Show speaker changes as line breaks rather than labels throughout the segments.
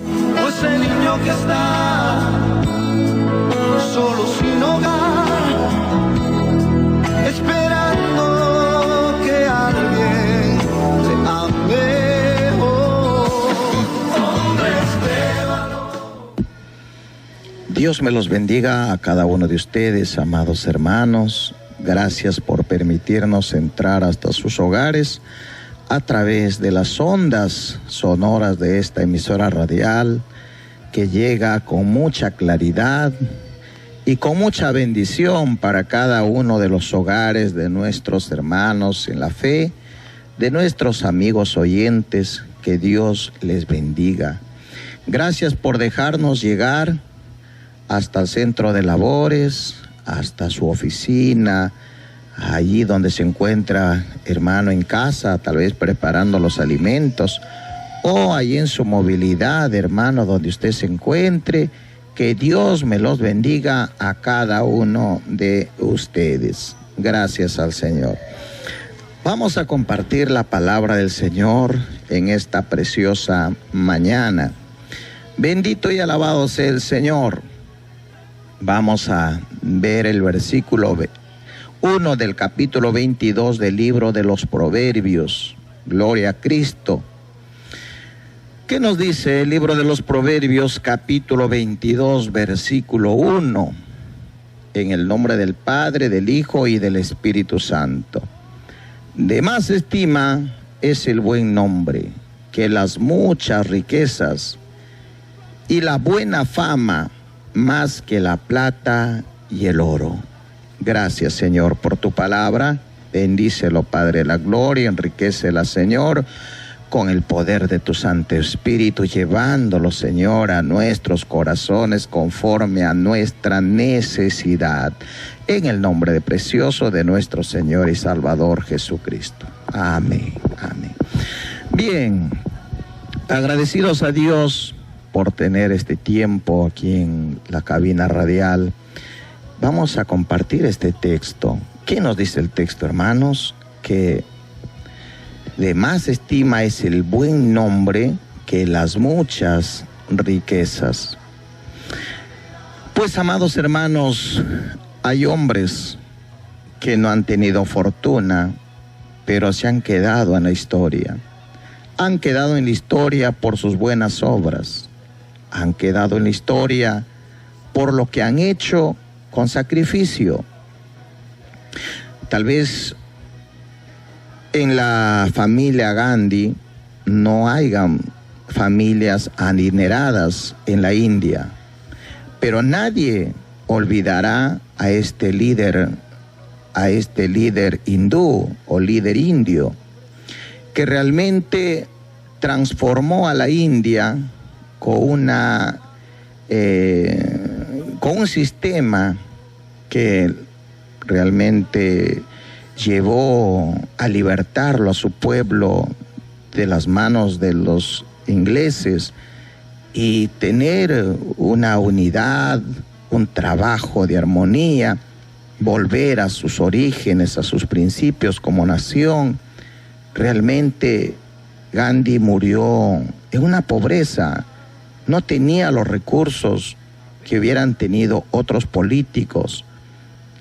O ese niño que está solo sin hogar, esperando que alguien le ame. Hombres de valor.
Dios me los bendiga a cada uno de ustedes, amados hermanos. Gracias por permitirnos entrar hasta sus hogares a través de las ondas sonoras de esta emisora radial que llega con mucha claridad y con mucha bendición para cada uno de los hogares de nuestros hermanos en la fe, de nuestros amigos oyentes. Que Dios les bendiga. Gracias por dejarnos llegar hasta el centro de labores, hasta su oficina, allí donde se encuentra hermano en casa, tal vez preparando los alimentos, o allí en su movilidad, hermano, donde usted se encuentre. Que Dios me los bendiga a cada uno de ustedes. Gracias al Señor. Vamos a compartir la palabra del Señor en esta preciosa mañana. Bendito y alabado sea el Señor. Vamos a ver el versículo 1 del capítulo 22 del libro de los Proverbios. Gloria a Cristo. ¿Qué nos dice el libro de los Proverbios, capítulo 22, versículo 1? En el nombre del Padre, del Hijo y del Espíritu Santo. De más estima es el buen nombre que las muchas riquezas, y la buena fama más que la plata y el oro. Gracias, Señor, por tu palabra. Bendícelo, Padre de la gloria, enriquécela, Señor, con el poder de tu Santo Espíritu, llevándolo, Señor, a nuestros corazones conforme a nuestra necesidad. En el nombre precioso de nuestro Señor y Salvador Jesucristo. Amén, amén. Bien, agradecidos a Dios por tener este tiempo aquí en la cabina radial. Vamos a compartir este texto. ¿Qué nos dice el texto, hermanos? Que de más estima es el buen nombre que las muchas riquezas. Pues, amados hermanos, hay hombres que no han tenido fortuna, pero se han quedado en la historia. Han quedado en la historia por sus buenas obras. Han quedado en la historia por lo que han hecho con sacrificio. Tal vez en la familia Gandhi no hayan familias adineradas en la India, pero nadie olvidará a este líder hindú o líder indio, que realmente transformó a la India con un sistema que realmente llevó a libertarlo a su pueblo de las manos de los ingleses y tener una unidad, un trabajo de armonía, volver a sus orígenes, a sus principios como nación. Realmente Gandhi murió en una pobreza, no tenía los recursos que hubieran tenido otros políticos.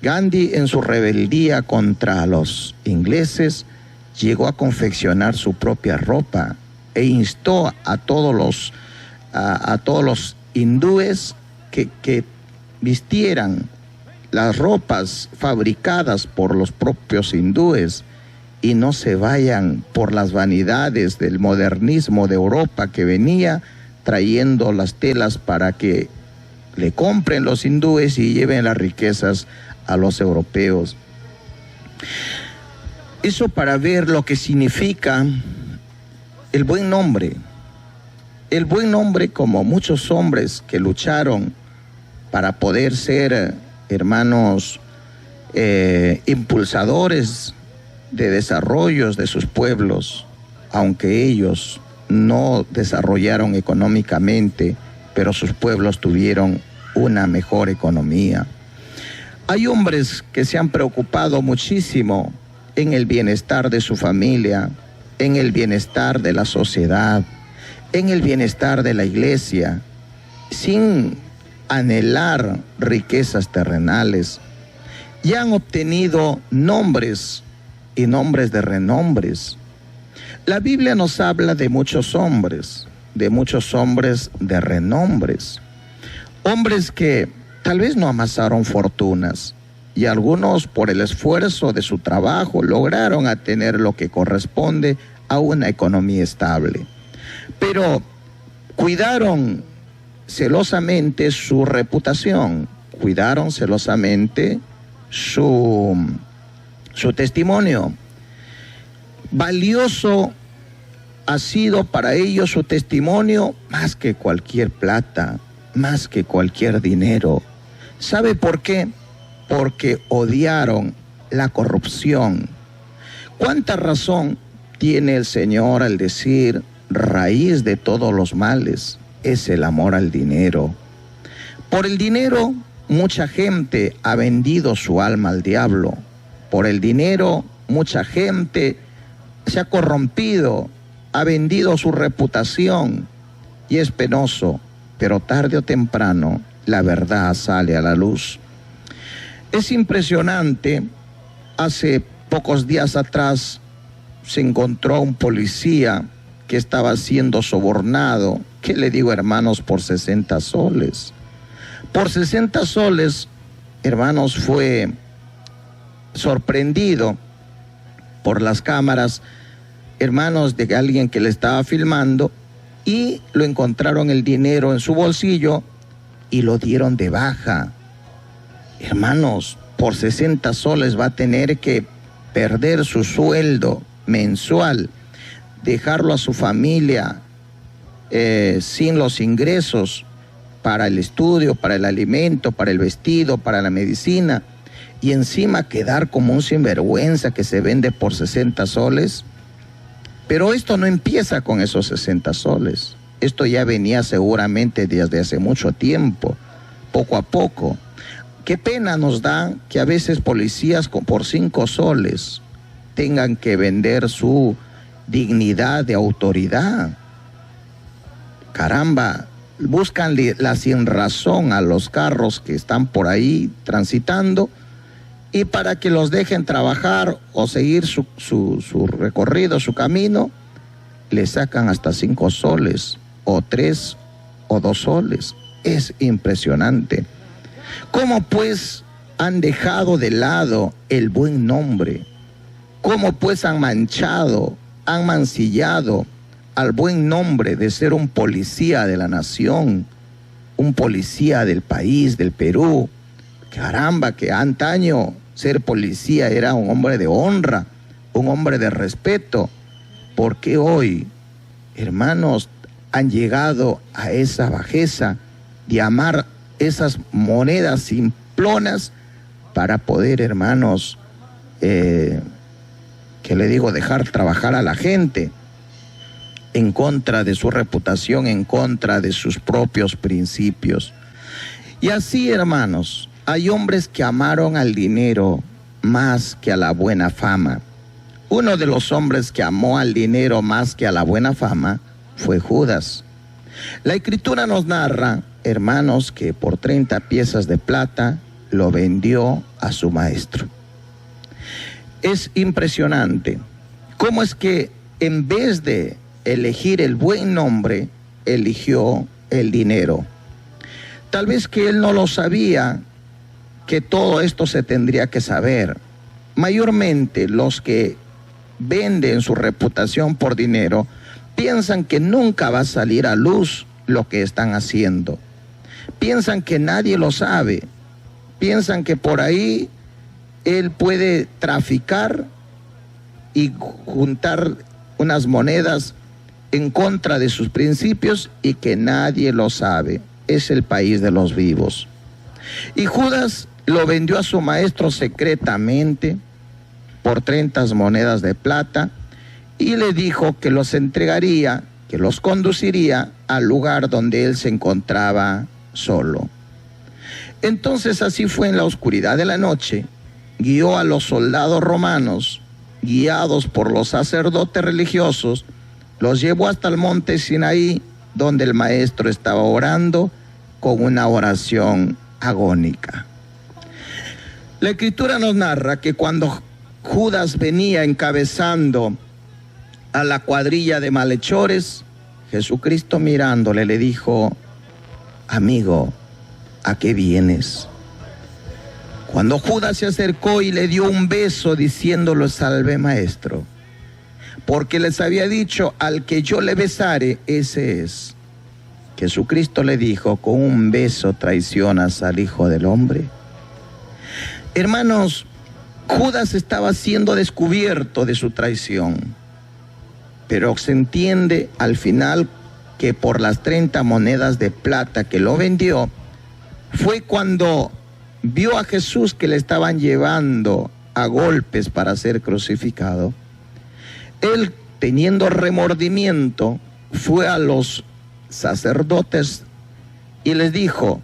Gandhi, en su rebeldía contra los ingleses, llegó a confeccionar su propia ropa e instó a todos los hindúes que vistieran las ropas fabricadas por los propios hindúes y no se vayan por las vanidades del modernismo de Europa, que venía trayendo las telas para que le compren los hindúes y lleven las riquezas a los europeos. Eso para ver lo que significa el buen nombre. El buen nombre, como muchos hombres que lucharon para poder ser, hermanos, impulsadores de desarrollos de sus pueblos, aunque ellos no desarrollaron económicamente, pero sus pueblos tuvieron una mejor economía. Hay hombres que se han preocupado muchísimo en el bienestar de su familia, en el bienestar de la sociedad, en el bienestar de la iglesia, sin anhelar riquezas terrenales, y han obtenido nombres y nombres de renombres. La Biblia nos habla de muchos hombres de renombres, hombres que tal vez no amasaron fortunas, y algunos por el esfuerzo de su trabajo lograron a tener lo que corresponde a una economía estable, pero cuidaron celosamente su reputación, cuidaron celosamente su testimonio. Valioso ha sido para ellos su testimonio más que cualquier plata, más que cualquier dinero. ¿Sabe por qué? Porque odiaron la corrupción. ¿Cuánta razón tiene el Señor al decir: raíz de todos los males es el amor al dinero? Por el dinero, mucha gente ha vendido su alma al diablo. Por el dinero, mucha gente se ha corrompido, ha vendido su reputación, y es penoso, pero tarde o temprano la verdad sale a la luz. Es impresionante, hace pocos días atrás se encontró un policía que estaba siendo sobornado, ¿qué le digo, hermanos? Por 60 soles. Por 60 soles, hermanos, fue sorprendido por las cámaras, hermanos, de alguien que le estaba filmando, y lo encontraron el dinero en su bolsillo y lo dieron de baja. Hermanos, por 60 soles va a tener que perder su sueldo mensual, dejarlo a su familia sin los ingresos para el estudio, para el alimento, para el vestido, para la medicina, y encima quedar como un sinvergüenza que se vende por 60 soles. Pero esto no empieza con esos 60 soles. Esto ya venía seguramente desde hace mucho tiempo, poco a poco. Qué pena nos da que a veces policías por 5 soles tengan que vender su dignidad de autoridad. Caramba, buscan la sinrazón a los carros que están por ahí transitando, y para que los dejen trabajar o seguir su recorrido, su camino, le sacan hasta 5 soles, o 3 o 2 soles. Es impresionante. ¿Cómo pues han dejado de lado el buen nombre? ¿Cómo pues han manchado, han mancillado al buen nombre de ser un policía de la nación, un policía del país, del Perú? Caramba, que antaño ser policía era un hombre de honra, un hombre de respeto. ¿Por qué hoy, hermanos, han llegado a esa bajeza de amar esas monedas simplonas para poder, hermanos, ¿qué le digo?, dejar trabajar a la gente en contra de su reputación, en contra de sus propios principios? Y así, hermanos, hay hombres que amaron al dinero más que a la buena fama. Uno de los hombres que amó al dinero más que a la buena fama fue Judas. La Escritura nos narra, hermanos, que por 30 piezas de plata lo vendió a su maestro. Es impresionante cómo es que en vez de elegir el buen nombre, eligió el dinero. Tal vez que él no lo sabía, que todo esto se tendría que saber. Mayormente los que venden su reputación por dinero piensan que nunca va a salir a luz lo que están haciendo. Piensan que nadie lo sabe. Piensan que por ahí él puede traficar y juntar unas monedas en contra de sus principios y que nadie lo sabe. Es el país de los vivos. Y Judas lo vendió a su maestro secretamente por 30 monedas de plata, y le dijo que los entregaría, que los conduciría al lugar donde él se encontraba solo. Entonces así fue, en la oscuridad de la noche, guió a los soldados romanos, guiados por los sacerdotes religiosos, los llevó hasta el monte Sinaí donde el maestro estaba orando con una oración agónica. La Escritura nos narra que cuando Judas venía encabezando a la cuadrilla de malhechores, Jesucristo mirándole le dijo: amigo, ¿a qué vienes? Cuando Judas se acercó y le dio un beso diciéndole: salve, maestro, porque les había dicho: al que yo le besare, ese es. Jesucristo le dijo: con un beso traicionas al Hijo del Hombre. Hermanos, Judas estaba siendo descubierto de su traición, pero se entiende al final que por las 30 monedas de plata que lo vendió, fue cuando vio a Jesús que le estaban llevando a golpes para ser crucificado. Él, teniendo remordimiento, fue a los sacerdotes y les dijo: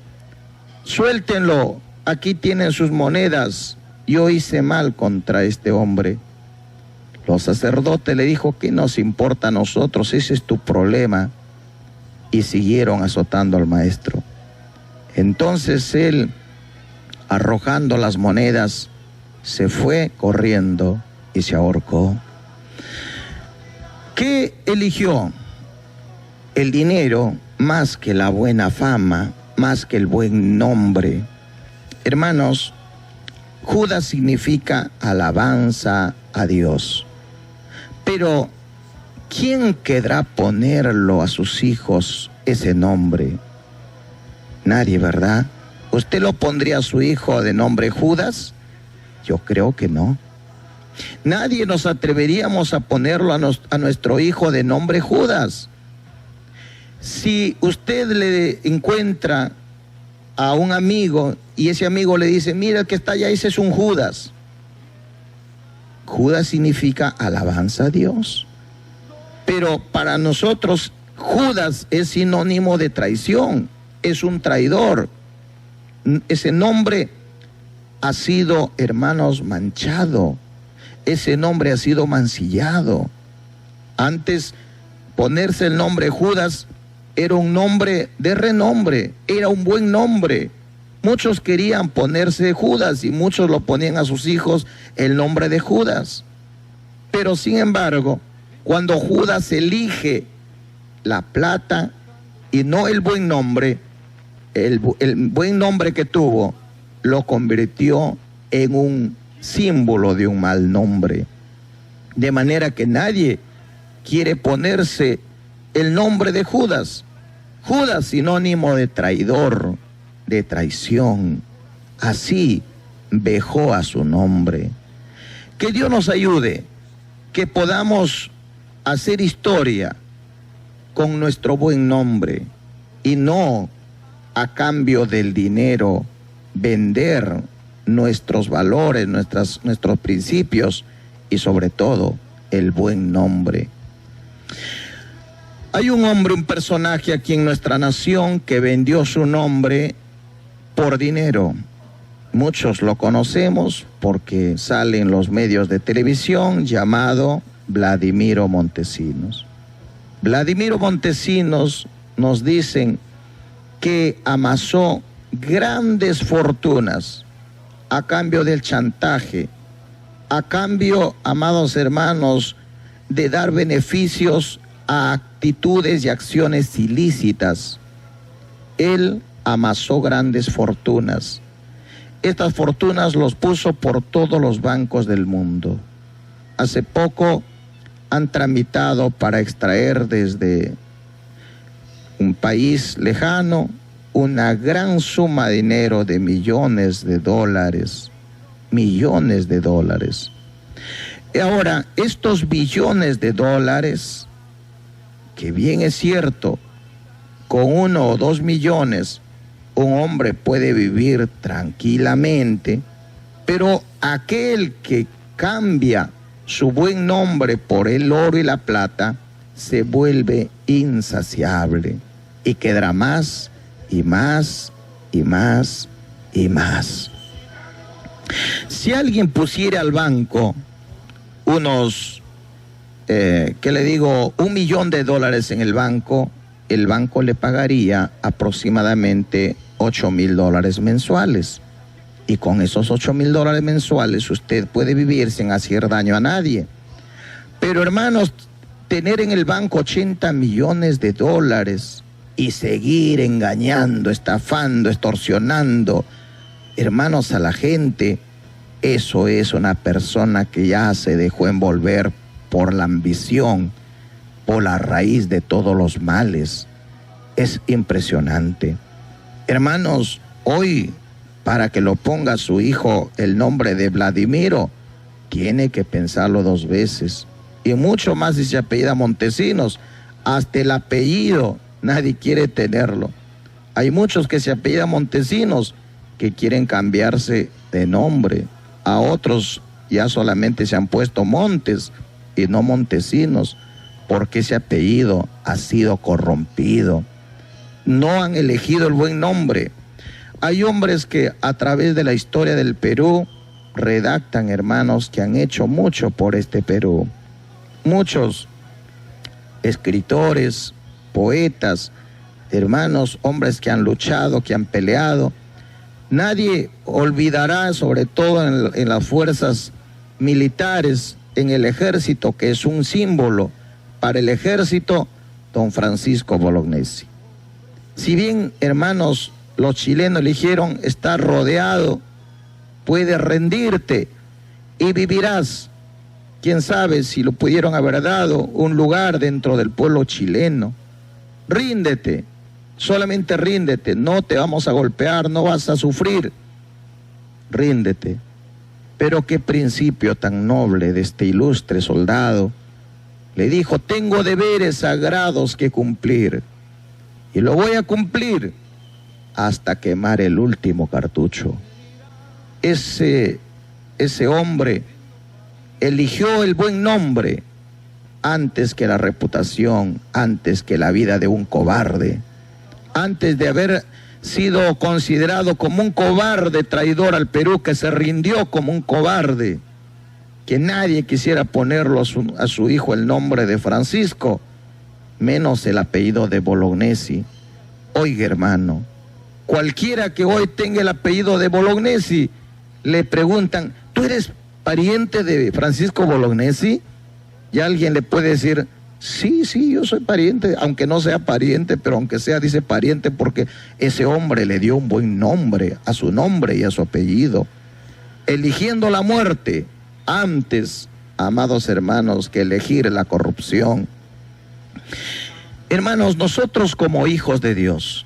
suéltenlo, aquí tienen sus monedas, yo hice mal contra este hombre. Los sacerdotes le dijo: ¿qué nos importa a nosotros? Ese es tu problema. Y siguieron azotando al maestro. Entonces él, arrojando las monedas, se fue corriendo y se ahorcó. ¿Qué eligió? El dinero más que la buena fama, más que el buen nombre. Hermanos, Judas significa alabanza a Dios. Pero, ¿quién querrá ponerlo a sus hijos ese nombre? Nadie, ¿verdad? ¿Usted lo pondría a su hijo de nombre Judas? Yo creo que no. Nadie nos atreveríamos a ponerlo a nuestro hijo de nombre Judas. Si usted le encuentra a un amigo y ese amigo le dice: mira, el que está allá, ese es un Judas. Judas significa alabanza a Dios. Pero para nosotros Judas es sinónimo de traición, es un traidor. Ese nombre ha sido, hermanos, manchado. Ese nombre ha sido mancillado. Antes, ponerse el nombre Judas era un nombre de renombre, era un buen nombre. Muchos querían ponerse Judas y muchos lo ponían a sus hijos el nombre de Judas. Pero sin embargo, cuando Judas elige la plata y no el buen nombre, el buen nombre que tuvo lo convirtió en un símbolo de un mal nombre. De manera que nadie quiere ponerse el nombre de Judas. Judas, sinónimo de traidor, de traición. Así vejó a su nombre. Que Dios nos ayude, que podamos hacer historia con nuestro buen nombre y no a cambio del dinero vender nuestros valores, nuestros principios y sobre todo el buen nombre. Hay un hombre, un personaje aquí en nuestra nación que vendió su nombre por dinero. Muchos lo conocemos porque sale en los medios de televisión, llamado Vladimiro Montesinos. Vladimiro Montesinos, nos dicen que amasó grandes fortunas a cambio del chantaje, a cambio, amados hermanos, de dar beneficios a actitudes y acciones ilícitas. Él amasó grandes fortunas. Estas fortunas los puso por todos los bancos del mundo. Hace poco han tramitado para extraer desde un país lejano una gran suma de dinero de millones de dólares. Millones de dólares. Y ahora, estos billones de dólares, que bien es cierto, con 1 o 2 millones, un hombre puede vivir tranquilamente, pero aquel que cambia su buen nombre por el oro y la plata, se vuelve insaciable y quedará más y más y más y más. Si alguien pusiera al banco unos, ¿1 millón de dólares en el banco? el banco le pagaría aproximadamente $8,000 mensuales. Y con esos $8,000 mensuales usted puede vivir sin hacer daño a nadie. Pero hermanos, tener en el banco $80 millones y seguir engañando, estafando, extorsionando, hermanos, a la gente, eso es una persona que ya se dejó envolver por la ambición, por la raíz de todos los males. Es impresionante. Hermanos, hoy, para que lo ponga su hijo el nombre de Vladimiro, tiene que pensarlo 2 veces. Y mucho más si se apellida Montesinos. Hasta el apellido nadie quiere tenerlo. Hay muchos que se apellidan Montesinos que quieren cambiarse de nombre. A otros ya solamente se han puesto Montes y no Montesinos, porque ese apellido ha sido corrompido. No han elegido el buen nombre. Hay hombres que a través de la historia del Perú redactan, hermanos, que han hecho mucho por este Perú. Muchos escritores, poetas, hermanos, hombres que han luchado, que han peleado. Nadie olvidará, sobre todo en las fuerzas militares, en el ejército, que es un símbolo para el ejército, don Francisco Bolognesi. Si bien, hermanos, los chilenos eligieron estar rodeado, puedes rendirte y vivirás. Quién sabe si lo pudieron haber dado un lugar dentro del pueblo chileno. Ríndete, solamente ríndete, no te vamos a golpear, no vas a sufrir. Ríndete. Pero qué principio tan noble de este ilustre soldado. Le dijo, tengo deberes sagrados que cumplir y lo voy a cumplir hasta quemar el último cartucho. Ese hombre eligió el buen nombre antes que la reputación, antes que la vida de un cobarde, antes de haber sido considerado como un cobarde traidor al Perú, que se rindió como un cobarde, que nadie quisiera ponerlo a su hijo el nombre de Francisco, menos el apellido de Bolognesi. Oiga, hermano, cualquiera que hoy tenga el apellido de Bolognesi, le preguntan, ¿tú eres pariente de Francisco Bolognesi? Y alguien le puede decir, sí, yo soy pariente, aunque no sea pariente, pero aunque sea, dice pariente, porque ese hombre le dio un buen nombre a su nombre y a su apellido, eligiendo la muerte antes, amados hermanos, que elegir la corrupción. Hermanos, nosotros como hijos de Dios,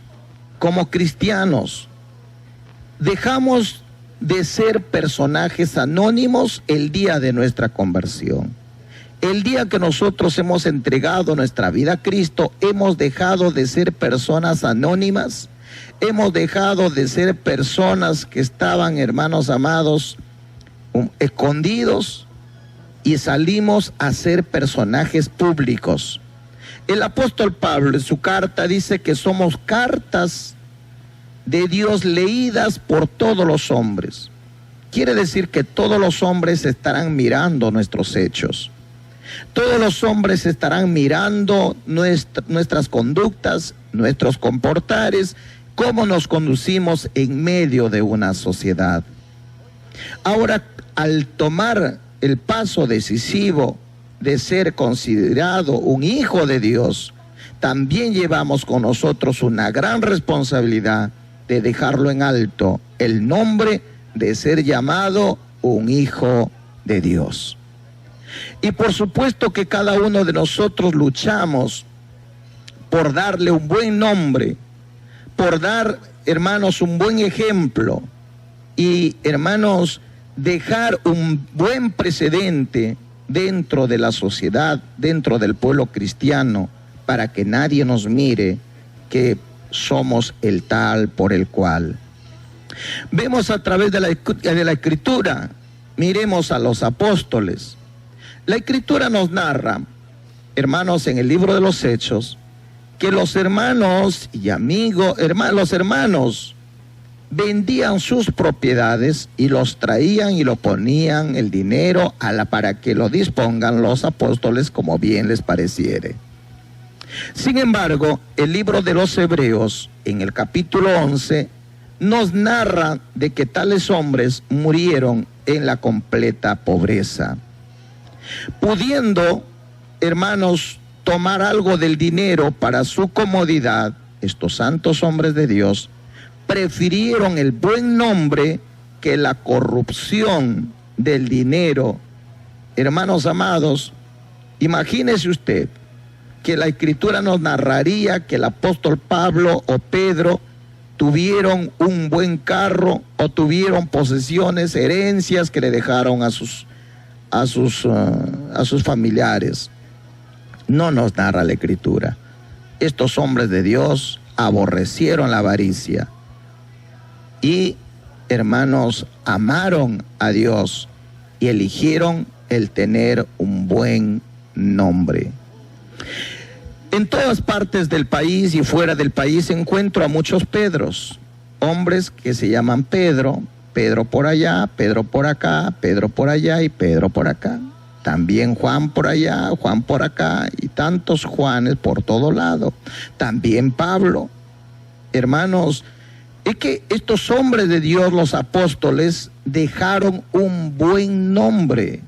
como cristianos, dejamos de ser personajes anónimos el día de nuestra conversión. El día que nosotros hemos entregado nuestra vida a Cristo, hemos dejado de ser personas anónimas, hemos dejado de ser personas que estaban, hermanos amados, escondidos, y salimos a ser personajes públicos. El apóstol Pablo en su carta dice que somos cartas de Dios leídas por todos los hombres. Quiere decir que todos los hombres estarán mirando nuestros hechos. Todos los hombres estarán mirando nuestras conductas, nuestros comportares, cómo nos conducimos en medio de una sociedad. Ahora, al tomar el paso decisivo de ser considerado un hijo de Dios, también llevamos con nosotros una gran responsabilidad de dejarlo en alto, el nombre de ser llamado un hijo de Dios. Y por supuesto que cada uno de nosotros luchamos por darle un buen nombre, por dar, hermanos, un buen ejemplo y, hermanos, dejar un buen precedente dentro de la sociedad, dentro del pueblo cristiano, para que nadie nos mire que somos el tal por el cual. Vemos a través de la Escritura, miremos a los apóstoles. La Escritura nos narra, hermanos, en el libro de los Hechos, que los hermanos y amigos, los hermanos vendían sus propiedades y los traían y lo ponían el dinero para que lo dispongan los apóstoles como bien les pareciere. Sin embargo, el libro de los Hebreos, en el capítulo 11, nos narra de que tales hombres murieron en la completa pobreza. Pudiendo, hermanos, tomar algo del dinero para su comodidad, estos santos hombres de Dios prefirieron el buen nombre que la corrupción del dinero. Hermanos amados, imagínese usted que la Escritura nos narraría que el apóstol Pablo o Pedro tuvieron un buen carro o tuvieron posesiones, herencias que le dejaron a sus familiares. No nos narra la Escritura. Estos hombres de Dios aborrecieron la avaricia y, hermanos, amaron a Dios y eligieron el tener un buen nombre. En todas partes del país y fuera del país encuentro a muchos Pedros, hombres que se llaman Pedro, Pedro por allá, Pedro por acá, Pedro por allá y Pedro por acá. También Juan por allá, Juan por acá y tantos Juanes por todo lado. También Pablo. Hermanos, es que estos hombres de Dios, los apóstoles, dejaron un buen nombre,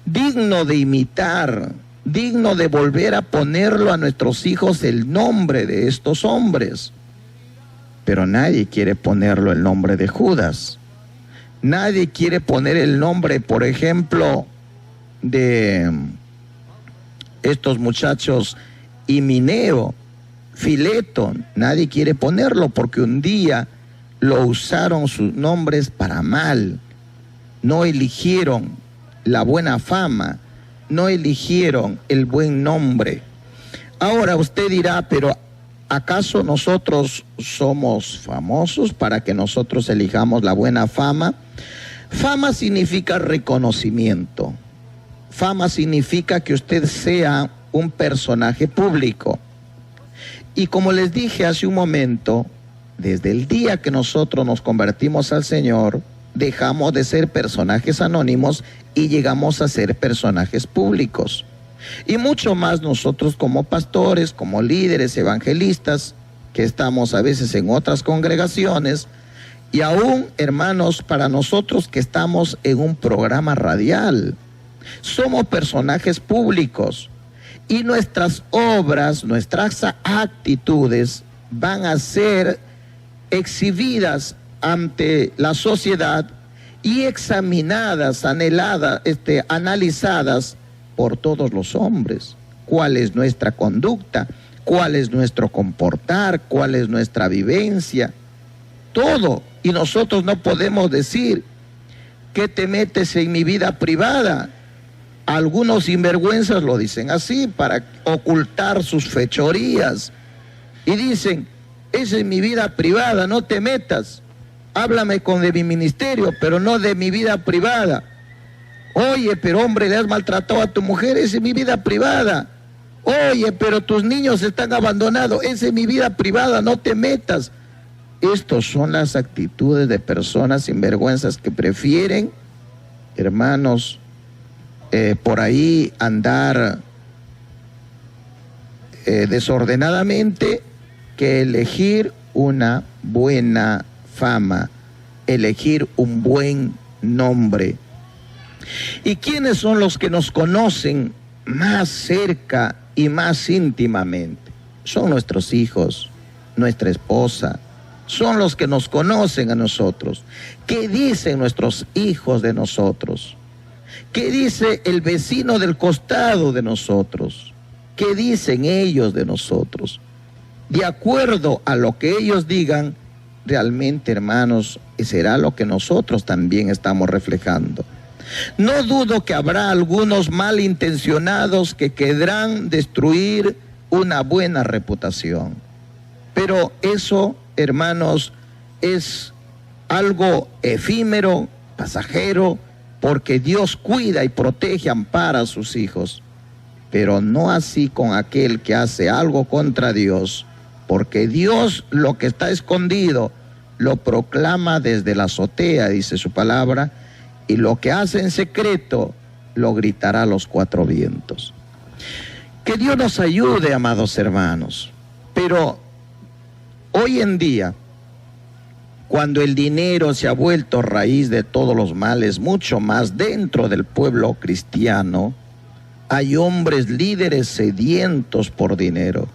digno de imitar, digno de volver a ponerlo a nuestros hijos el nombre de estos hombres. Pero nadie quiere ponerlo el nombre de Judas. Nadie quiere poner el nombre, por ejemplo, de estos muchachos Himeneo, Fileto. Nadie quiere ponerlo porque un día lo usaron sus nombres para mal. No eligieron la buena fama, no eligieron el buen nombre. Ahora usted dirá, pero ¿acaso nosotros somos famosos para que nosotros elijamos la buena fama? Fama significa reconocimiento. Fama significa que usted sea un personaje público. Y como les dije hace un momento, desde el día que nosotros nos convertimos al Señor, dejamos de ser personajes anónimos y llegamos a ser personajes públicos. Y mucho más nosotros como pastores, como líderes evangelistas, que estamos a veces en otras congregaciones, y aún, hermanos, para nosotros que estamos en un programa radial, somos personajes públicos y nuestras obras, nuestras actitudes van a ser exhibidas ante la sociedad y examinadas, analizadas por todos los hombres. ¿Cuál es nuestra conducta? ¿Cuál es nuestro comportar? ¿Cuál es nuestra vivencia? Todo. Y nosotros no podemos decir que te metes en mi vida privada. Algunos sinvergüenzas lo dicen así para ocultar sus fechorías. Y dicen, esa es mi vida privada, no te metas. Háblame de mi ministerio, pero no de mi vida privada. Oye, pero hombre, le has maltratado a tu mujer, esa es mi vida privada. Oye, pero tus niños están abandonados, esa es mi vida privada, no te metas. Estas son las actitudes de personas sinvergüenzas que prefieren, hermanos, por ahí andar desordenadamente que elegir una buena fama, elegir un buen nombre. ¿Y quiénes son los que nos conocen más cerca y más íntimamente? Son nuestros hijos, nuestra esposa, son los que nos conocen a nosotros. ¿Qué dicen nuestros hijos de nosotros? ¿Qué dice el vecino del costado de nosotros? ¿Qué dicen ellos de nosotros? De acuerdo a lo que ellos digan, realmente, hermanos, será lo que nosotros también estamos reflejando. No dudo que habrá algunos malintencionados que querrán destruir una buena reputación. Pero eso, hermanos, es algo efímero, pasajero, porque Dios cuida y protege, ampara a sus hijos. Pero no así con aquel que hace algo contra Dios, porque Dios lo que está escondido lo proclama desde la azotea, dice su palabra, y lo que hace en secreto lo gritará a los cuatro vientos. Que Dios nos ayude, amados hermanos. Pero hoy en día, cuando el dinero se ha vuelto raíz de todos los males, mucho más dentro del pueblo cristiano, hay hombres líderes sedientos por dinero.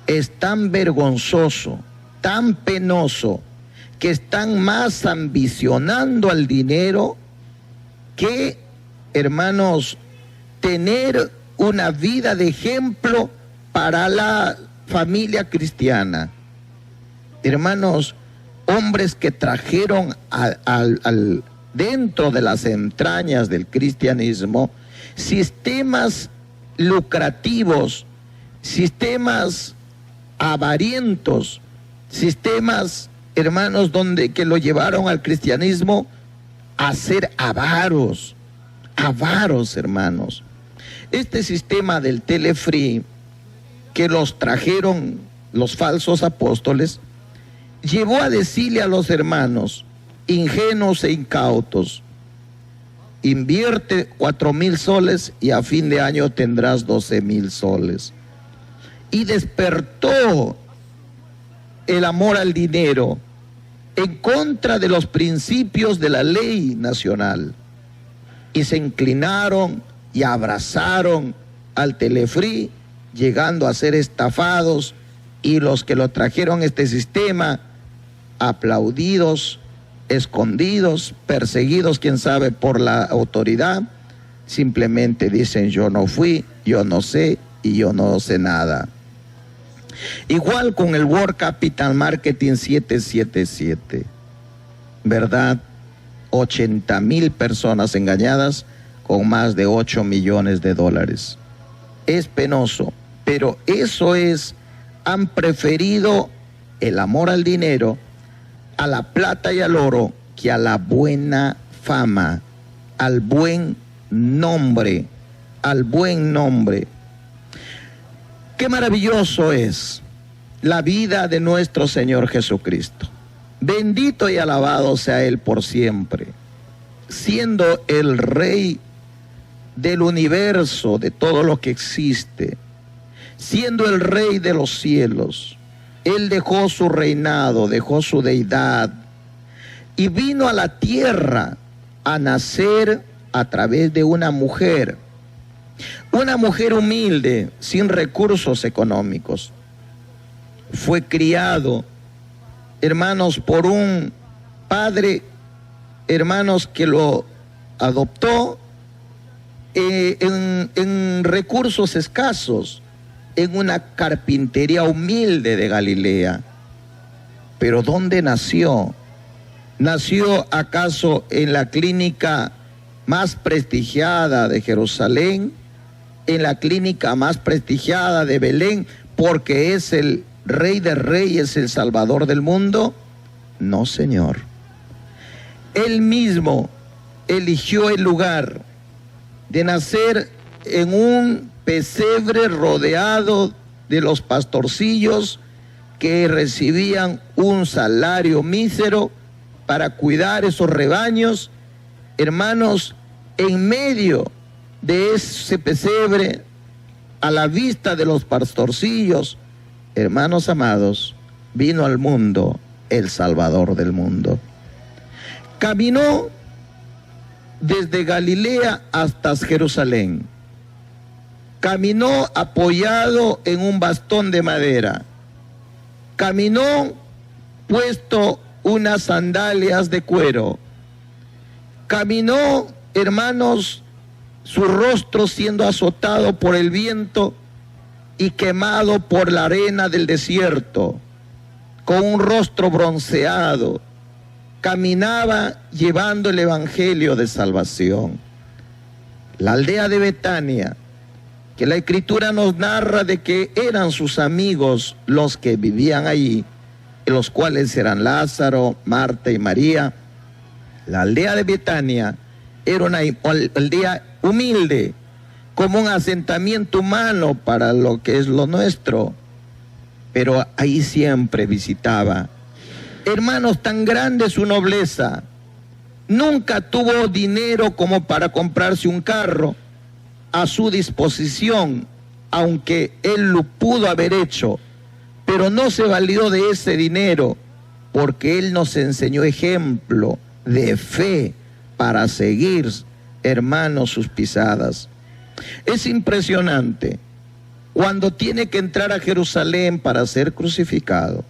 Es tan vergonzoso, tan penoso, que están más ambicionando al dinero que, hermanos, tener una vida de ejemplo para la familia cristiana. Hermanos, hombres que trajeron dentro de las entrañas del cristianismo sistemas lucrativos, sistemas avarientos, sistemas, hermanos, que lo llevaron al cristianismo a ser avaros, hermanos. Este sistema del telefree que los trajeron los falsos apóstoles llevó a decirle a los hermanos ingenuos e incautos: invierte 4,000 soles y a fin de año tendrás 12,000 soles. Y despertó el amor al dinero en contra de los principios de la ley nacional, y se inclinaron y abrazaron al telefree, llegando a ser estafados, y los que lo trajeron este sistema, aplaudidos, escondidos, perseguidos, quién sabe, por la autoridad, simplemente dicen: yo no fui, yo no sé y yo no sé nada. Igual con el World Capital Marketing 777, ¿verdad? 80,000 personas engañadas con más de 8 millones de dólares. Es penoso, pero eso es, han preferido el amor al dinero, a la plata y al oro, que a la buena fama, al buen nombre, al buen nombre. Qué maravilloso es la vida de nuestro Señor Jesucristo. Bendito y alabado sea Él por siempre, siendo el Rey del universo, de todo lo que existe, siendo el Rey de los cielos. Él dejó su reinado, dejó su deidad y vino a la tierra a nacer a través de una mujer humilde, sin recursos económicos. Fue criado, hermanos, por un padre, hermanos, que lo adoptó en recursos escasos, en una carpintería humilde de Galilea. Pero ¿dónde nació? ¿Nació acaso en la clínica más prestigiada de Jerusalén? ¿En la clínica más prestigiada de Belén, porque es el Rey de Reyes, el Salvador del mundo? No, Señor. Él mismo eligió el lugar de nacer en un pesebre rodeado de los pastorcillos que recibían un salario mísero para cuidar esos rebaños. Hermanos, en medio de ese pesebre, a la vista de los pastorcillos, hermanos amados, vino al mundo el Salvador del mundo. Caminó desde Galilea hasta Jerusalén. Caminó apoyado en un bastón de madera. Caminó puesto unas sandalias de cuero. Caminó, hermanos, su rostro siendo azotado por el viento y quemado por la arena del desierto, con un rostro bronceado. Caminaba llevando el evangelio de salvación. La aldea de Betania, que la Escritura nos narra de que eran sus amigos los que vivían allí, los cuales eran Lázaro, Marta y María. La aldea de Betania era una aldea humilde, como un asentamiento humano para lo que es lo nuestro, pero ahí siempre visitaba. Hermanos, tan grande su nobleza, nunca tuvo dinero como para comprarse un carro a su disposición, aunque él lo pudo haber hecho, pero no se valió de ese dinero, porque él nos enseñó ejemplo de fe para seguir, hermanos, sus pisadas. Es impresionante cuando tiene que entrar a Jerusalén para ser crucificado,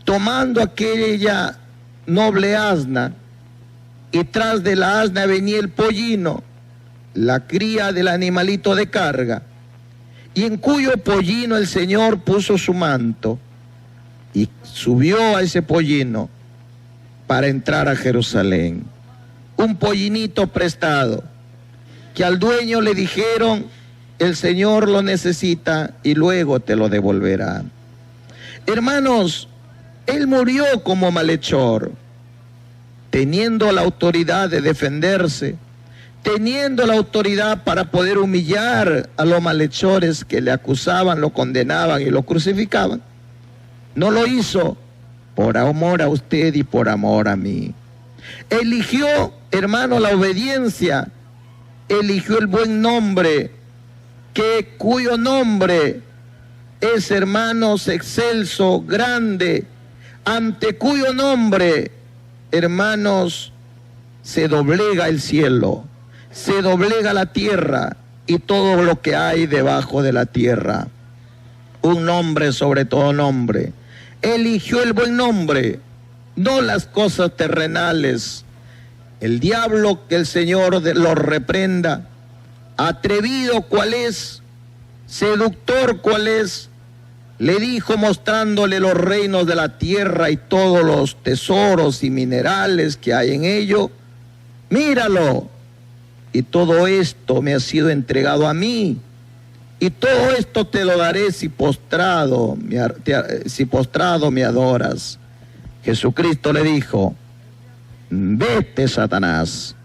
tomando aquella noble asna, y tras de la asna venía el pollino, la cría del animalito de carga, y en cuyo pollino el Señor puso su manto y subió a ese pollino para entrar a Jerusalén. Un pollinito prestado, que al dueño le dijeron: el Señor lo necesita y luego te lo devolverá. Hermanos, él murió como malhechor, teniendo la autoridad de defenderse, teniendo la autoridad para poder humillar a los malhechores que le acusaban, lo condenaban y lo crucificaban. No lo hizo por amor a usted y por amor a mí. Eligió, hermano, la obediencia, eligió el buen nombre, cuyo nombre es, hermanos, excelso, grande, ante cuyo nombre, hermanos, se doblega el cielo, se doblega la tierra y todo lo que hay debajo de la tierra. Un nombre sobre todo nombre. Eligió el buen nombre, no las cosas terrenales. El diablo, que el Señor lo reprenda, atrevido cuál es, seductor cuál es, le dijo, mostrándole los reinos de la tierra y todos los tesoros y minerales que hay en ello: míralo, y todo esto me ha sido entregado a mí, y todo esto te lo daré si postrado me adoras. Jesucristo le dijo: vete, Satanás,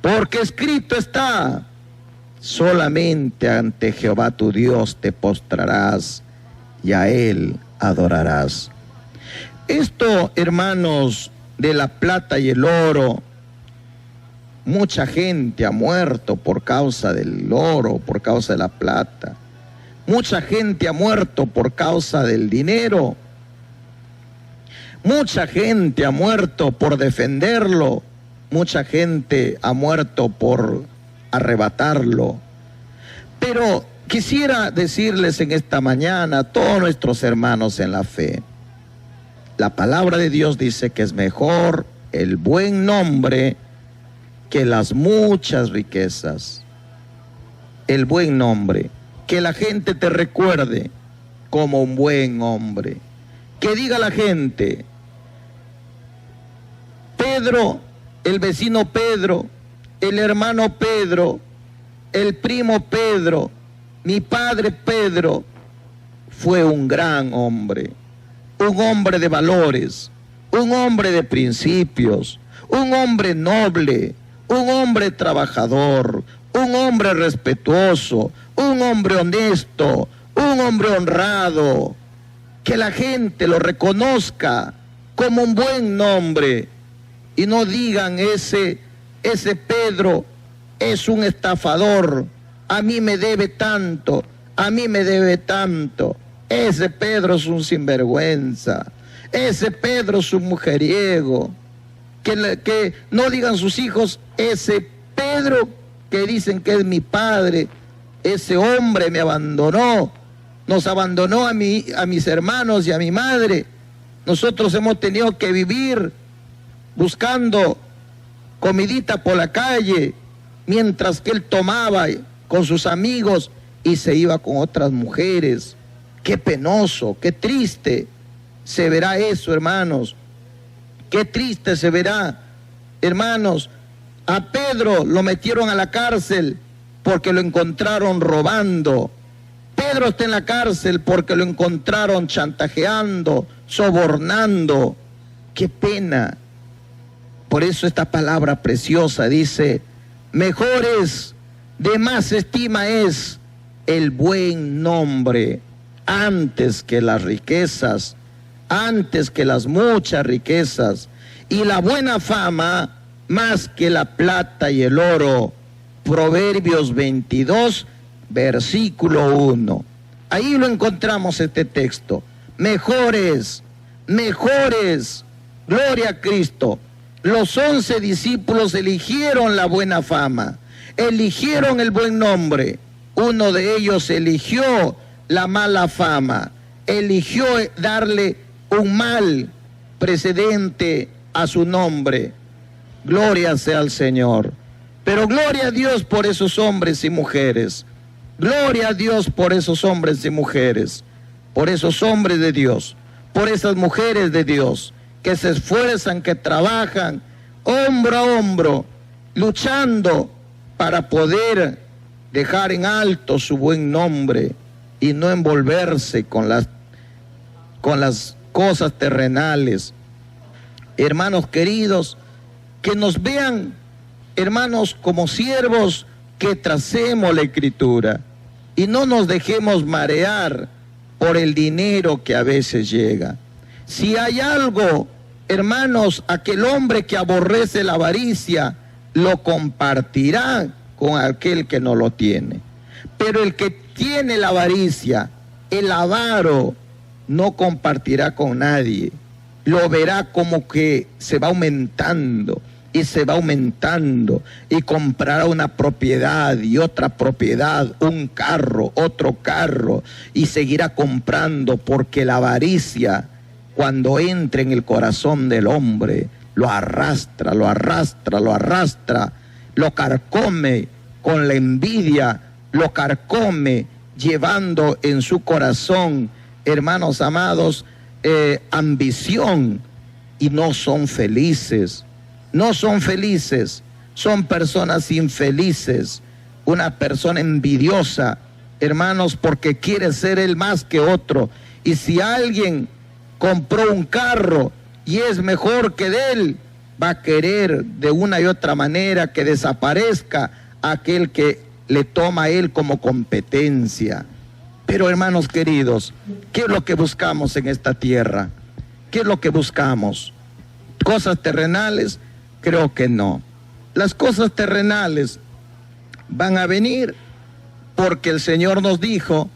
porque escrito está: solamente ante Jehová tu Dios te postrarás y a él adorarás. Esto, hermanos, de la plata y el oro, mucha gente ha muerto por causa del oro, por causa de la plata. Mucha gente ha muerto por causa del dinero. Mucha gente ha muerto por defenderlo. Mucha gente ha muerto por arrebatarlo. Pero quisiera decirles en esta mañana a todos nuestros hermanos en la fe, la palabra de Dios dice que es mejor el buen nombre que las muchas riquezas. El buen nombre, que la gente te recuerde como un buen hombre, que diga la gente: Pedro, el vecino Pedro, el hermano Pedro, el primo Pedro, mi padre Pedro, fue un gran hombre, un hombre de valores, un hombre de principios, un hombre noble, un hombre trabajador, un hombre respetuoso, un hombre honesto, un hombre honrado. Que la gente lo reconozca como un buen nombre y no digan: ese Pedro es un estafador, a mí me debe tanto, a mí me debe tanto. Ese Pedro es un sinvergüenza, ese Pedro es un mujeriego. Que no digan sus hijos: ese Pedro que dicen que es mi padre, ese hombre me abandonó, nos abandonó a mis hermanos y a mi madre. Nosotros hemos tenido que vivir buscando comidita por la calle, mientras que él tomaba con sus amigos y se iba con otras mujeres. Qué penoso, qué triste se verá eso, hermanos. Qué triste se verá, hermanos. A Pedro lo metieron a la cárcel porque lo encontraron robando. Pedro está en la cárcel porque lo encontraron chantajeando, sobornando. Qué pena. Por eso esta palabra preciosa dice: mejor es, de más estima es el buen nombre antes que las riquezas, antes que las muchas riquezas, y la buena fama más que la plata y el oro. Proverbios 22, versículo 1. Ahí lo encontramos este texto. Mejores, gloria a Cristo. Los 11 discípulos eligieron la buena fama, eligieron el buen nombre. Uno de ellos eligió la mala fama, eligió darle un mal precedente a su nombre. Gloria sea al Señor. Pero gloria a Dios por esos hombres y mujeres. Gloria a Dios por esos hombres y mujeres, por esos hombres de Dios, por esas mujeres de Dios, que se esfuerzan, que trabajan hombro a hombro, luchando para poder dejar en alto su buen nombre y no envolverse con las cosas terrenales. Hermanos queridos, que nos vean, hermanos, como siervos que tracemos la Escritura y no nos dejemos marear por el dinero que a veces llega. Si hay algo, hermanos, aquel hombre que aborrece la avaricia lo compartirá con aquel que no lo tiene. Pero el que tiene la avaricia, el avaro, no compartirá con nadie. Lo verá como que se va aumentando y se va aumentando y comprará una propiedad y otra propiedad, un carro, otro carro, y seguirá comprando, porque la avaricia, cuando entra en el corazón del hombre, lo arrastra, lo carcome con la envidia, lo carcome llevando en su corazón, hermanos amados, ambición, y no son felices. No son felices, son personas infelices. Una persona envidiosa, hermanos, porque quiere ser él más que otro. Y si alguien compró un carro y es mejor que de él, va a querer de una y otra manera que desaparezca aquel que le toma a él como competencia. Pero, hermanos queridos, ¿qué es lo que buscamos en esta tierra? ¿Qué es lo que buscamos? ¿Cosas terrenales? Creo que no. Las cosas terrenales van a venir porque el Señor nos dijo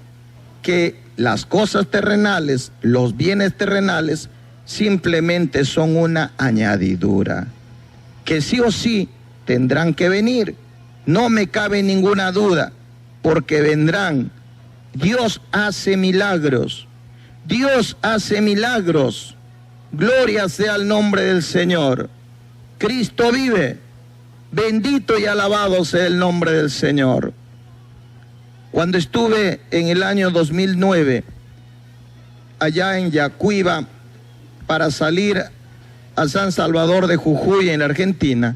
que las cosas terrenales, los bienes terrenales, simplemente son una añadidura, que sí o sí tendrán que venir. No me cabe ninguna duda, porque vendrán. Dios hace milagros. Dios hace milagros. Gloria sea el nombre del Señor. Cristo vive. Bendito y alabado sea el nombre del Señor. Cuando estuve en el año 2009 allá en Yacuiba para salir a San Salvador de Jujuy en Argentina,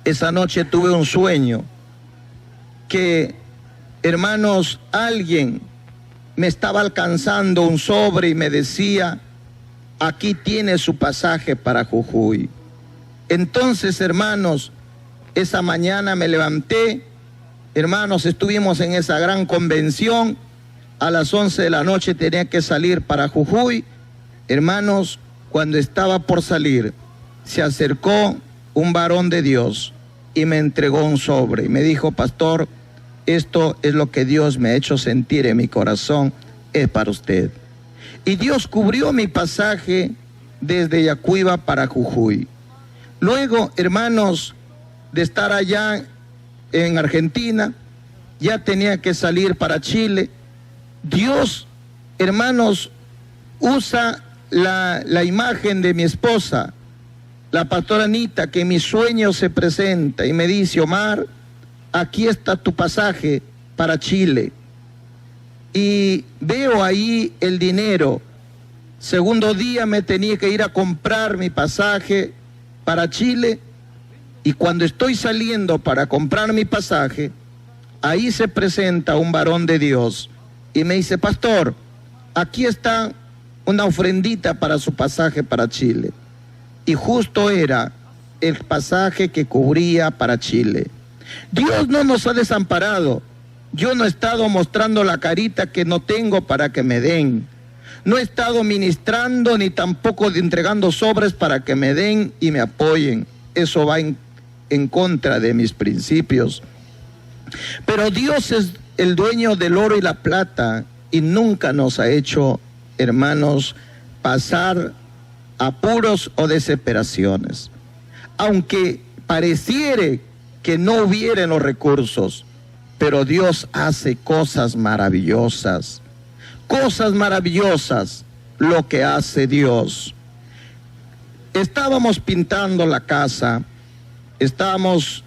esa noche tuve un sueño que, hermanos, alguien me estaba alcanzando un sobre y me decía: aquí tiene su pasaje para Jujuy. Entonces, hermanos, esa mañana me levanté, hermanos, estuvimos en esa gran convención, a las 11 de la noche tenía que salir para Jujuy. Hermanos, cuando estaba por salir, se acercó un varón de Dios y me entregó un sobre y me dijo: pastor, esto es lo que Dios me ha hecho sentir en mi corazón, es para usted. Y Dios cubrió mi pasaje desde Yacuiba para Jujuy. Luego, hermanos, de estar allá en Argentina, ya tenía que salir para Chile. Dios, hermanos, usa la imagen de mi esposa, la pastora Anita, que en mis sueños se presenta y me dice: Omar, aquí está tu pasaje para Chile. Y veo ahí el dinero. Segundo día me tenía que ir a comprar mi pasaje para Chile, y cuando estoy saliendo para comprar mi pasaje, ahí se presenta un varón de Dios y me dice: pastor, aquí está una ofrendita para su pasaje para Chile. Y justo era el pasaje que cubría para Chile. Dios no nos ha desamparado. Yo no he estado mostrando la carita que no tengo para que me den. No he estado ministrando ni tampoco entregando sobres para que me den y me apoyen. Eso va en contra de mis principios. Pero Dios es el dueño del oro y la plata y nunca nos ha hecho, hermanos, pasar apuros o desesperaciones. Aunque pareciere que no hubieran los recursos, pero Dios hace cosas maravillosas lo que hace Dios. Estábamos pintando la casa, estábamos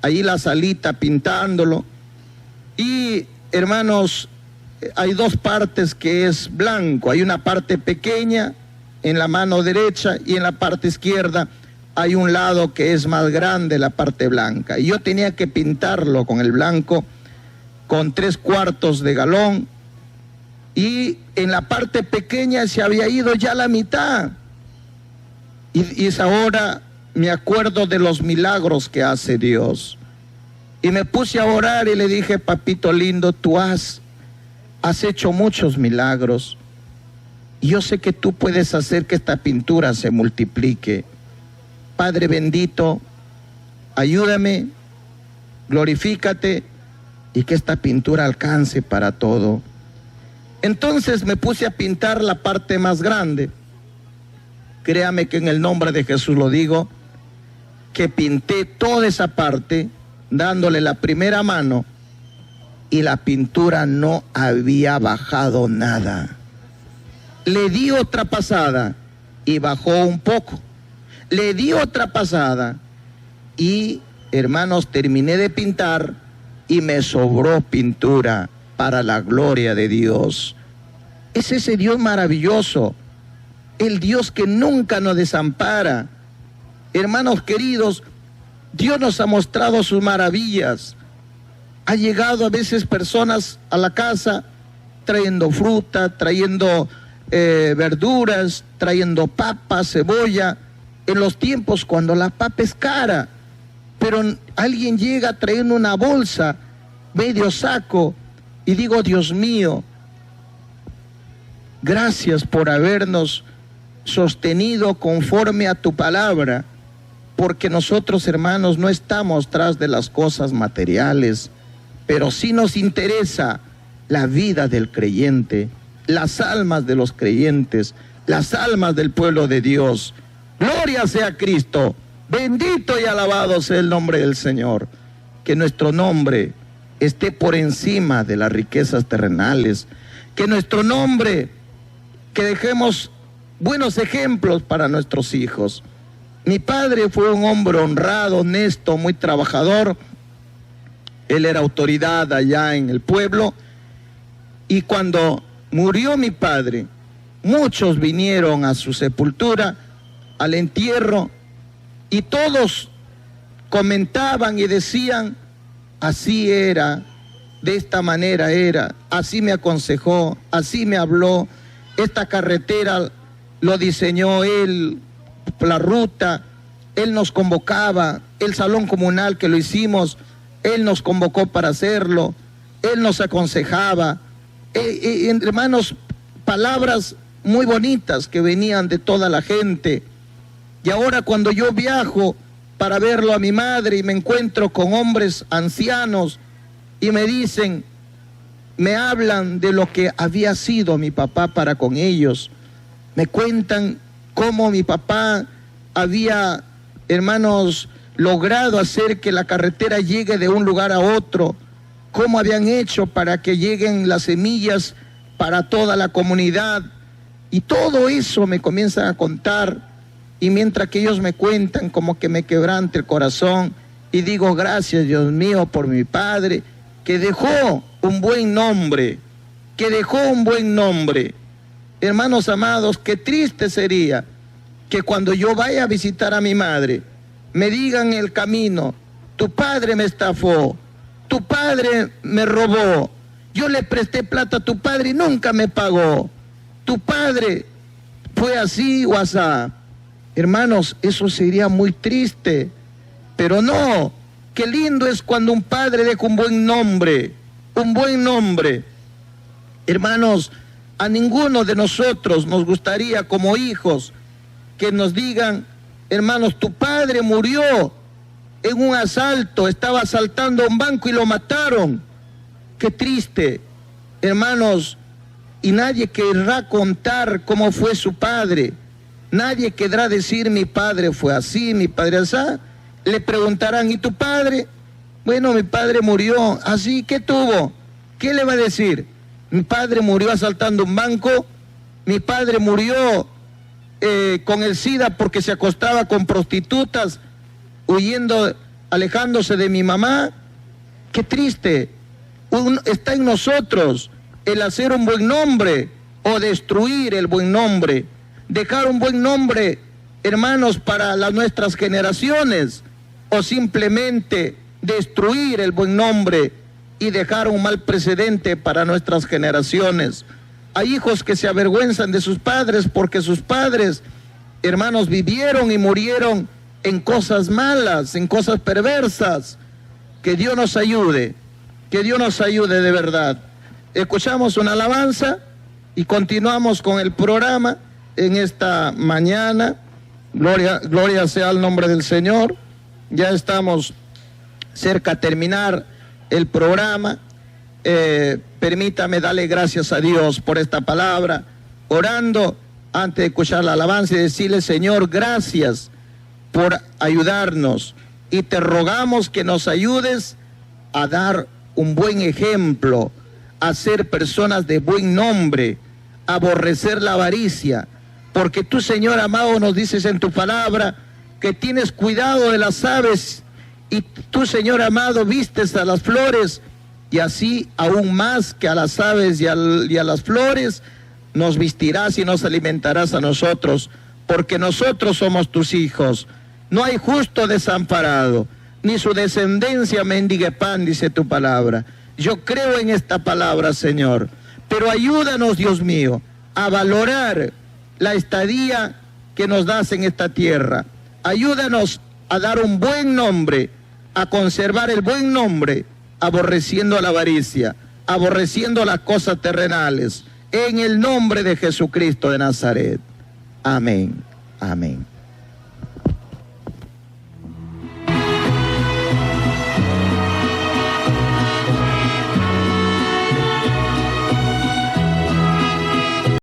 ahí la salita pintándolo y, hermanos, hay dos partes que es blanco, hay una parte pequeña en la mano derecha y en la parte izquierda hay un lado que es más grande, la parte blanca. Y yo tenía que pintarlo con el blanco, con 3/4 de galón. Y en la parte pequeña se había ido ya la mitad. Y es ahora me acuerdo de los milagros que hace Dios. Y me puse a orar y le dije, papito lindo, tú has hecho muchos milagros. Y yo sé que tú puedes hacer que esta pintura se multiplique. Padre bendito, ayúdame, glorifícate y que esta pintura alcance para todo. Entonces me puse a pintar la parte más grande. Créame que en el nombre de Jesús lo digo, que pinté toda esa parte, dándole la primera mano, y la pintura no había bajado nada. Le di otra pasada y bajó un poco. Le di otra pasada y, hermanos, terminé de pintar y me sobró pintura para la gloria de Dios. Es ese Dios maravilloso, el Dios que nunca nos desampara. Hermanos queridos, Dios nos ha mostrado sus maravillas. Ha llegado a veces personas a la casa trayendo fruta, trayendo verduras, trayendo papa, cebolla, en los tiempos cuando la papa es cara, pero alguien llega trayendo una bolsa, medio saco, y digo, Dios mío, gracias por habernos sostenido conforme a tu palabra, porque nosotros, hermanos, no estamos tras de las cosas materiales, pero sí nos interesa la vida del creyente, las almas de los creyentes, las almas del pueblo de Dios. Gloria sea Cristo, bendito y alabado sea el nombre del Señor. Que nuestro nombre esté por encima de las riquezas terrenales, que nuestro nombre, que dejemos buenos ejemplos para nuestros hijos. Mi padre fue un hombre honrado, honesto, muy trabajador. Él era autoridad allá en el pueblo. Y cuando murió mi padre, muchos vinieron a su sepultura, al entierro, y todos comentaban y decían, así era, de esta manera era, así me aconsejó, así me habló, esta carretera lo diseñó él, la ruta, él nos convocaba, el salón comunal que lo hicimos, él nos convocó para hacerlo, él nos aconsejaba, hermanos, palabras muy bonitas que venían de toda la gente. Y ahora cuando yo viajo para verlo a mi madre y me encuentro con hombres ancianos y me dicen, me hablan de lo que había sido mi papá para con ellos, me cuentan cómo mi papá había, hermanos, logrado hacer que la carretera llegue de un lugar a otro, cómo habían hecho para que lleguen las semillas para toda la comunidad, y todo eso me comienzan a contar. Y mientras que ellos me cuentan, como que me quebranta el corazón y digo, gracias Dios mío por mi padre, que dejó un buen nombre, Hermanos amados, qué triste sería que cuando yo vaya a visitar a mi madre, me digan en el camino, tu padre me estafó, tu padre me robó, yo le presté plata a tu padre y nunca me pagó, tu padre fue así o asá. Hermanos, eso sería muy triste, pero no, qué lindo es cuando un padre deja un buen nombre. Hermanos, a ninguno de nosotros nos gustaría como hijos que nos digan, hermanos, tu padre murió en un asalto, estaba asaltando un banco y lo mataron. Qué triste, hermanos, y nadie querrá contar cómo fue su padre. Nadie querrá decir, mi padre fue así, mi padre así. Le preguntarán, ¿y tu padre? Bueno, mi padre murió así. ¿Qué tuvo? ¿Qué le va a decir? Mi padre murió asaltando un banco, mi padre murió con el SIDA porque se acostaba con prostitutas, huyendo, alejándose de mi mamá. Qué triste. Está en nosotros el hacer un buen nombre o destruir el buen nombre. Dejar un buen nombre, hermanos, para nuestras generaciones, o simplemente destruir el buen nombre y dejar un mal precedente para nuestras generaciones. Hay hijos que se avergüenzan de sus padres porque sus padres, hermanos, vivieron y murieron en cosas malas, en cosas perversas. Que Dios nos ayude, que Dios nos ayude de verdad. Escuchamos una alabanza y continuamos con el programa en esta mañana. Gloria sea al nombre del Señor. Ya estamos cerca de terminar el programa. Permítame darle gracias a Dios por esta palabra, orando antes de escuchar la alabanza y decirle, Señor, gracias por ayudarnos, y te rogamos que nos ayudes a dar un buen ejemplo, a ser personas de buen nombre, a aborrecer la avaricia, porque tú, Señor amado, nos dices en tu palabra que tienes cuidado de las aves, y tú, Señor amado, vistes a las flores, y así aún más que a las aves y a las flores, nos vestirás y nos alimentarás a nosotros, porque nosotros somos tus hijos. No hay justo desamparado, ni su descendencia mendigue pan, dice tu palabra. Yo creo en esta palabra, Señor, pero ayúdanos, Dios mío, a valorar la estadía que nos das en esta tierra. Ayúdanos a dar un buen nombre, a conservar el buen nombre, aborreciendo la avaricia, aborreciendo las cosas terrenales, en el nombre de Jesucristo de Nazaret. Amén, amén.